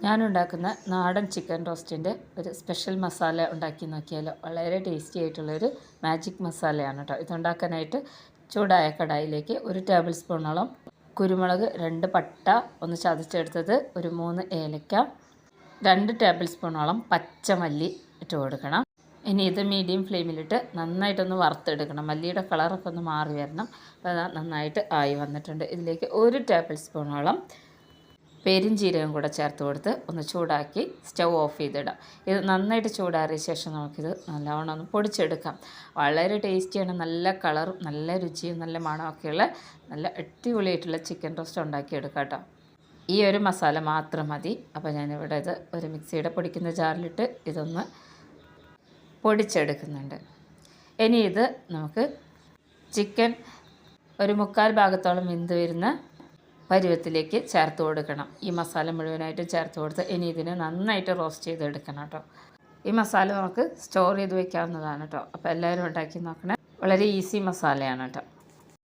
ഞാനുണ്ടാക്കുന്ന നാടൻ ചിക്കൻ റോസ്റ്റിൻ്റെ ഒരു സ്പെഷ്യൽ മസാല ഉണ്ടാക്കി നോക്കിയാലോ. വളരെ ടേസ്റ്റി ആയിട്ടുള്ളൊരു മാജിക് മസാലയാണ് കേട്ടോ. ഇതുണ്ടാക്കാനായിട്ട് ചൂടായ കടായിലേക്ക് 1 ടേബിൾ സ്പൂണോളം കുരുമുളക്, 2 പട്ട ഒന്ന് ചതച്ചെടുത്തത്, ഒരു 3 ഏലക്ക, 2 ടേബിൾ സ്പൂണോളം പച്ചമല്ലി ഇട്ട് കൊടുക്കണം. ഇനി ഇത് മീഡിയം ഫ്ലെയിമിലിട്ട് നന്നായിട്ടൊന്ന് വറുത്തെടുക്കണം. മല്ലിയുടെ കളറൊക്കെ ഒന്ന് മാറി വരണം. അപ്പോൾ അത് നന്നായിട്ട് ആയി വന്നിട്ടുണ്ട്. ഇതിലേക്ക് 1 ടേബിൾ സ്പൂണോളം പെരിഞ്ചീരകം കൂടെ ചേർത്ത് കൊടുത്ത് ഒന്ന് ചൂടാക്കി സ്റ്റൗ ഓഫ് ചെയ്തിടാം. ഇത് നന്നായിട്ട് ചൂടാറിയ ശേഷം നമുക്കിത് നല്ലവണ്ണം ഒന്ന് പൊടിച്ചെടുക്കാം. വളരെ ടേസ്റ്റിയാണ്. നല്ല കളറും നല്ല രുചിയും നല്ല മണമൊക്കെയുള്ള നല്ല അടിപൊളിയായിട്ടുള്ള ചിക്കൻ റോസ്റ്റ് ഉണ്ടാക്കിയെടുക്കാം കേട്ടോ. ഈ ഒരു മസാല മാത്രം മതി. അപ്പോൾ ഞാനിവിടെ ഇത് ഒരു മിക്സിയുടെ പൊടിക്കുന്ന ജാറിലിട്ട് ഇതൊന്ന് പൊടിച്ചെടുക്കുന്നുണ്ട്. ഇനി ഇത് നമുക്ക് ചിക്കൻ ഒരു 1/4 ഭാഗത്തോളം വെന്ത് വരുന്ന പരുവത്തിലേക്ക് ചേർത്ത് കൊടുക്കണം. ഈ മസാല മുഴുവനായിട്ട് ചേർത്ത് കൊടുത്ത് ഇനി ഇതിനെ നന്നായിട്ട് റോസ്റ്റ് ചെയ്തെടുക്കണം കേട്ടോ. ഈ മസാല നമുക്ക് സ്റ്റോർ ചെയ്ത് വെക്കാവുന്നതാണ് കേട്ടോ. അപ്പോൾ എല്ലാവരും ഉണ്ടാക്കി നോക്കണേ. വളരെ ഈസി മസാലയാണ് കേട്ടോ.